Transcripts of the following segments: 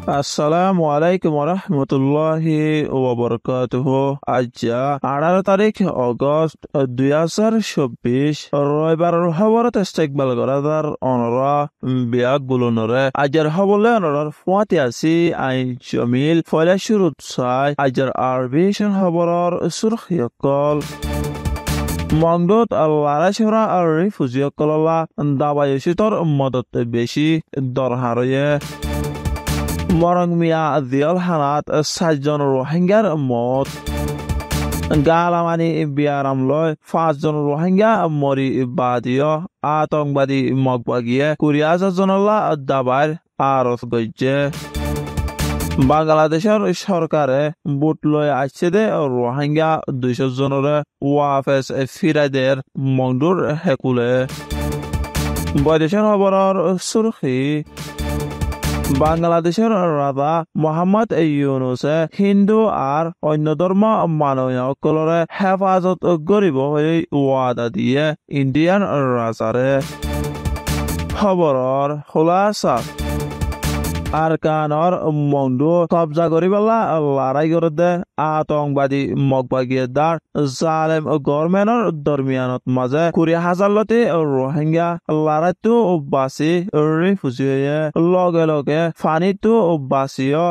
আসসালামু আলাইকুম রহমতুল্লাহি ওয়াবারাকাতুহু। আজ 18 তারিখ অগস্ট 2024 রবিবারের খবরত ইস্তেকবাল করার অনরা বিয়াক বুলনরে আজের খবরলে অনরার ফুয়াতি আসি আইন জমিল ফলে শুরুত চাই আজের আরবিশন খবরর সুরখিয়কল মংদুত লারাশরা আর রিফুজিয়কললা দাবায়ুসিতর মদত বেশি দরহারয়ে মরং মিয়া দিয়াল হানাত 7জন রোহিঙ্গার মত গালামানি বিয়ারাম লয় 5জন রোহিঙ্গা মরি বাদীয় আতঙ্কবাদী মগবাগিয়ে 20,000 জনলা দাবার আরত গইছে বাংলাদেশের সরকারে বুট লয় আসছে দে রোহিঙ্গা 200 জনরে ওয়াফেস ফিরাইদের মংদুর হেকুলে বৈদেশের খবরের সুরখি বাংলাদেশের রাজা মোহাম্মদ ইউনুসে হিন্দু আর অন্য ধর্ম মানবীয়সকলরে হেফাজত করিব হয়ে ওয়াদা দিয়ে ইন্ডিয়ান রাজারে খবৰৰ খোলাসা আরকানর মংদু কবজা করি পেলা লড়াই করতে আতঙ্কবাদী মগবাগিয়েদার জালেম গভর্নমেন্টর দরমিয়ানত মাঝে 20,000 লতি রোহিঙ্গা লড়াইতো বাসি রিফুজি হয়ে লগে লগে ফানিতো বাসিও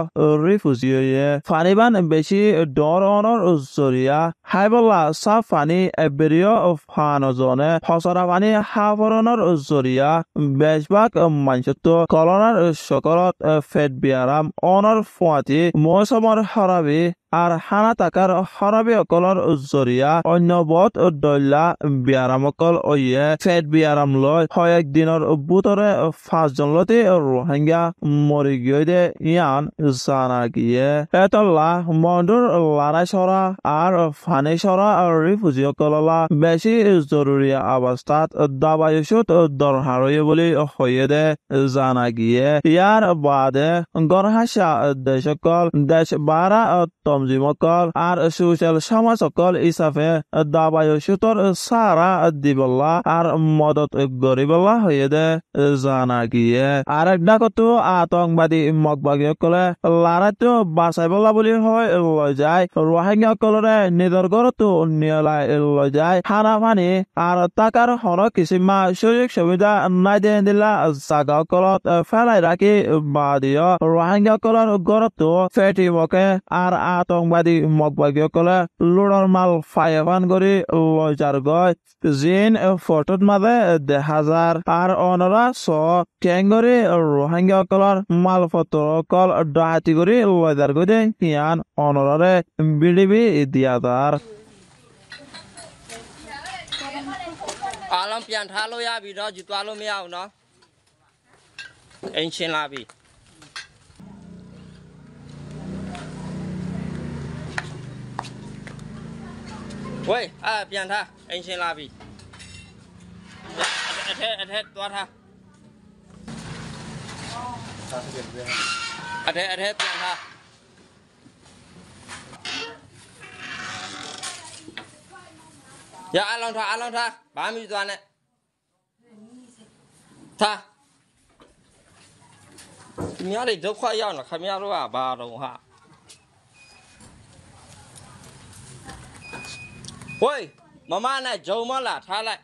রিফুজি হয়ে ফানিবান বেশি ডর অনর জরিয়া হাইবলা সাফ ফানি এবেরিয় ফানজনে ফসরা ফানি হাফরণর জরিয়া বেশভাগ মানসত্ব কলনার সকলত ফেট বিয়ারাম অনর ফুয়াতি মৌসুমৰ খৰাবি আর হানা টাকার খরাবি অকলর জরিয়া অন্য বত দল্লা বিয়ারাম অকল ওয়ে ফেট বিয়ারাম লয় কয়েক দিনের বুতরে 5জন লতি রোহিঙ্গা মরি গিয়ে দে ইয়ান জানা গিয়ে এতল্লা মন্ডুর লড়াই সরা আর ফানি সরা রিফুজি অকললা বেশি জরুরি অবস্থাত দাবায়ুসুত দরহারয়ে বলে হয়ে দে জানা গিয়ে ইয়ার বাদে গরহাসা দেশকল দেশ বারা তমজিমকল আর সোশ্যাল সমাজকল হিসাবে দাবায়ুসুতর সারা দিবল্লা আর মদত গরিবল্লা হয়ে দে জানা গিয়ে আর একটা কত আতঙ্কবাদী মগবাগীসকলে লড়াইতো বাঁচাইবলা বুলি হয় লৈ যায় রোহিঙ্গাসকলরে নিজৰ ঘৰতো নিয়লাই লৈ যায় খানা পানী আর টাকার হর কিছুমা সুযোগ সুবিধা নাই দিয়ে দিলা জাগাসকলত ফেলাই রাখি বাদিও রোহিঙ্গাসকলৰ ঘৰতো ফেটিবকে আর আতঙ্কবাদী মগবাগীসকলে লুডৰ মাল ফায়াবান কৰি লৈ যাৰ গৈ জিন ফটোত মাজে দেখা যাৰ আর অনরা চ কেংগৰি রোহিঙ্গাসকলৰ মাল পত্ৰসকল ডাহাতি কৰি লৈ যাৰ গৈ সিয়ান অনৰাৰে বিডিবি দিয়া যাৰ Alam pian thalo ya bi đó chỉ toa lo miao nó anh xin la bi Ôi pian tha anh xin la bi hết toa tha hết pian tha Dạ along tha 30 toàn này tha nhớ đi đâu khoai nhau là khai nhau đó à bà đồng hạ ôi mama này dâu mà là tha lại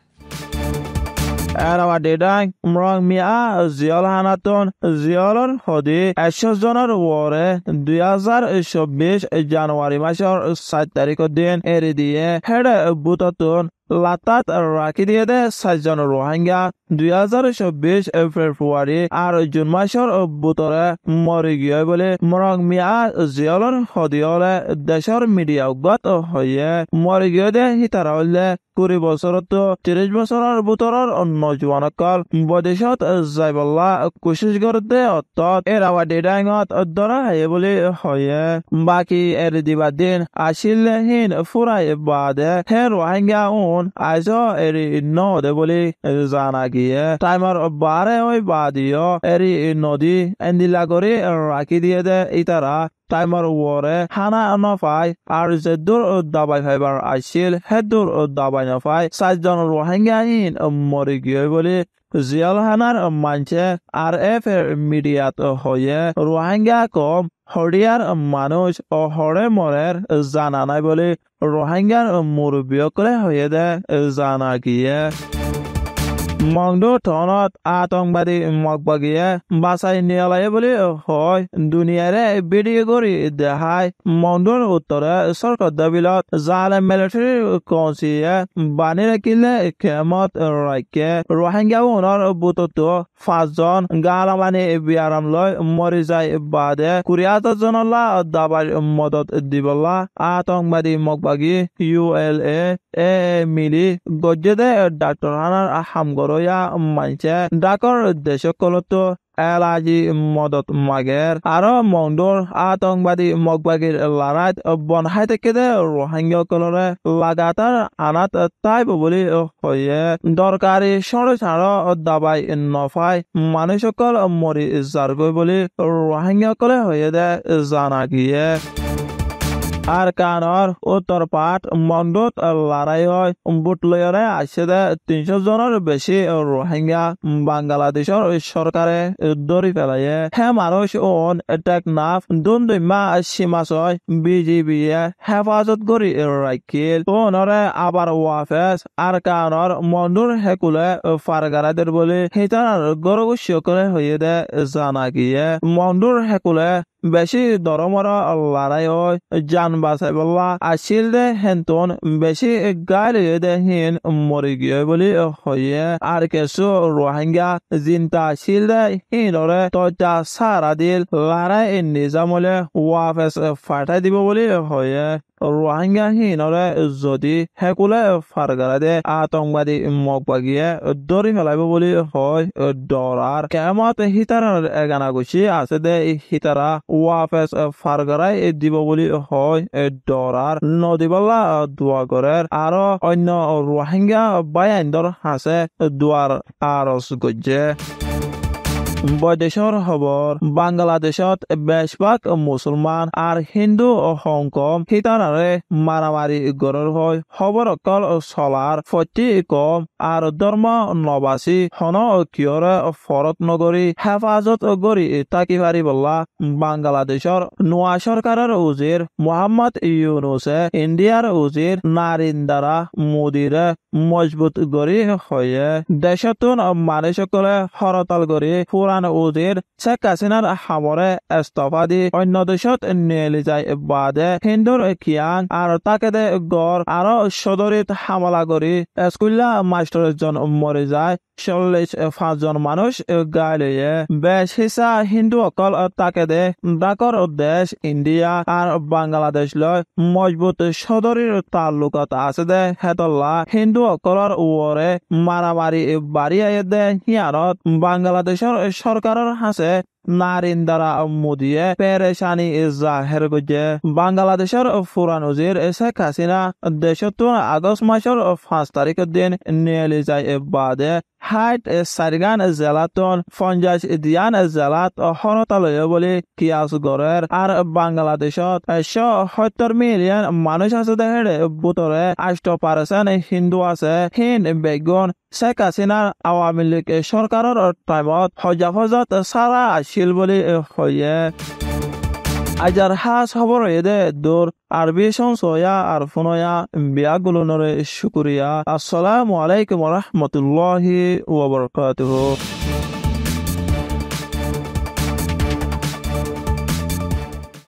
এরাওয়া ডেডাং মরং মিয়া জিয়ল হানাতন জিয়লর হদি 100 জনের ওরে 2024 জানুয়ারি মাসের 7 তারিখের দিন এরি দিয়ে হেডে বুততন লাতাত রাখি দিয়ে দে 7জন রোহিঙ্গা 2024 ফেব্রুয়ারি আর জুন মাসের বুতরে মরি গিয়ে বলে মরং মিয়া জিয়লর হদিয়লে দেশের মিডিয়া উগত হয়ে মরি গিয়ে দে হিতারা হলে 20 বছরত 30 বছরের বুতরের নজওয়ানকল বদেশত যাইবল্লা কোশিশ করতে অর্থাৎ এরাওয়া ডেডাঙত ধরা হয় বলে হয়ে বাকি এর দিবা দিন আসিলে হিন ফুরাই বাদে হে রোহিঙ্গা আজ এরি নদে বলে জানা গিয়ে টাইমার বারে ওই বাদিও এরি নদী এন্দিলা করে রাখি দিয়ে দে ইতারা টাইমার ওরে হানা নফাই আর যে দূর দাবাই ফাইবার আইছিল হে দূর দাবাই নফাই 4জন রোহিঙ্গা ইন মরে গিয়ে বলে জিয়াল হানার মানছে আর এফ মিডিয়াত হয়ে রোহিঙ্গা কম হরিয়ার মানুষ ও হরে মরের জানা নাই বলে রোহিঙ্গার মুরব্বীসকলে হয়ে দে জানা গিয়ে মংডু টনত আতঙ্কবাদী মগবাগিয়ে বাসাই নিয়ালাই বলে হয় দুনিয়ারে ভিডিও করে দেখায় মংডুর উত্তরে সরকার দাবিলত জালেম মিলিটারি কৌশিয়ে বানি রাখিলে কেমত রাখে রোহিঙ্গা উনার বুতত 5জন গালামানি বিয়ারাম লয় মরি যায় বাদে 20,000 জনলা দাবার মদত দিবলা আতঙ্কবাদী মগবাগি ULA এ মিলি গজ্জেদে ডাক্তার হানার হামগরয়া মানছে ডাকর দেশকলত এলাজি মদত মাগের আরো মংডুর আতঙ্কবাদী মগবাগির লড়াইত বনহাই থেকে রোহিঙ্গা কলরে লাগাতার আনাত তাইব বলি হয়ে দরকারি সরসার দাবাই নফাই মানুষসকল মরি যারগৈ বলি রোহিঙ্গা কলে হয়ে দে জানা গিয়ে আর কানর উত্তর পাট মন্ডত লড়াই হয় বুটলয়রে আসছে 300 জনের বেশি রোহিঙ্গা বাংলাদেশের সরকারে ধরি ফেলাইয়ে হে মানুষ ওন টেকনাফ দুমা সীমাশয় BGB হেফাজত করি রাখিল ওনরে আবার ওয়াফেস আর কানর মন্ডুর হেকুলে ফারগারাদের বলে হিতার গরগুষ্য করে হয়ে দে জানা গিয়ে মন্ডুর হেকুলে বেশি দরমর লড়াই হয় জান বাসাই বললা আসিল দে হেন্তন বেশি গাইলে দে হিন মরি গিয়ে বলি হয়ে আর কিছু রোহিঙ্গা জিনতা আসিল দে হিনরে তৈটা সারা দিল লড়াই নিজামলে ওয়াফেস ফাটাই দিব বলি হয়ে রোহিঙ্গা হিনরে যদি হেকুলে ফারগারা দে আতঙ্কবাদী মগবাগিয়ে ধরি ফেলাইব বলি হয় ডরার কেমত হিতারার এগানা গুছি আছে দে হিতারা ওয়াফেস ফারগারাই দিব বলি হয় ডরার নদীবাল্লা দোয়া করের আরো অন্য রোহিঙ্গা বায়াইন্দর হাসে দুয়ার আরস গজ্জে বৈদেশৰ খবৰ বাংলাদেশত বেশভাগ মুছলমান আর হিন্দু হংকং হিতানারে মারামারি গড়ৰ হয় খবৰ অকল চলার ফতি কম আর ধর্ম নবাসী হন কিয়রে ফরক নগরী হেফাজত গড়ি তাকি পারি বল্লা বাংলাদেশৰ নোয়া সরকারের উজির মোহাম্মদ ইউনুসে ইন্ডিয়ার উজির নারিন্দারা মোদীরে মজবুত গড়ি হয়ে দেশতুন মানুষসকলে হরতাল গড়ি পুরান উজির শেখ হাসিনার হামরে ইস্তফা দি অন্য দেশত নিয়ে যায় বাদে হিন্দুর কিয়াং আর তাকে দে গড় আরো সদরিত হামলা করি স্কুল্লা মাস্টার জন মরে যায় 45 জন মানুষ গাইলে বেশ হিসা হিন্দু অকল তাকে দে ডাকর দেশ ইন্ডিয়া আর বাংলাদেশ লয় মজবুত সদরির তাল্লুকত আছে দে হেতল্লা হিন্দু অকলর ওরে মারামারি বাড়িয়ে দে হিয়ারত বাংলাদেশের সরকারের হাসে নারিন্দারা মোদিয়ে পেরেশানি জাহের গজে বাংলাদেশের ফুরান উজির শেখ হাসিনা দেশতুন আগস্ট মাসের 5 তারিখের দিন নিয়ে যায় বাদে হাইট সারিগান জেলাতন 50 দিয়ান জেলাত হরতালয় বলে কিয়াস গড়ের আর বাংলাদেশত 170 মিলিয়ন মানুষ আছে দেহেরে বুতরে 8% হিন্দু আছে হিন বেগুন শেখ হাসিনার আওয়ামী লীগ সরকারের টাইমত হজাফজত সারা আসিল বলে হয়ে আজার হাস খবর এদে দূর আরবি সংসয়া আর ফোনয়া বিয়াগুলো নরে শুকুরিয়া আসসালামু আলাইকুম ওয়া রাহমাতুল্লাহি ওয়া বারাকাতুহু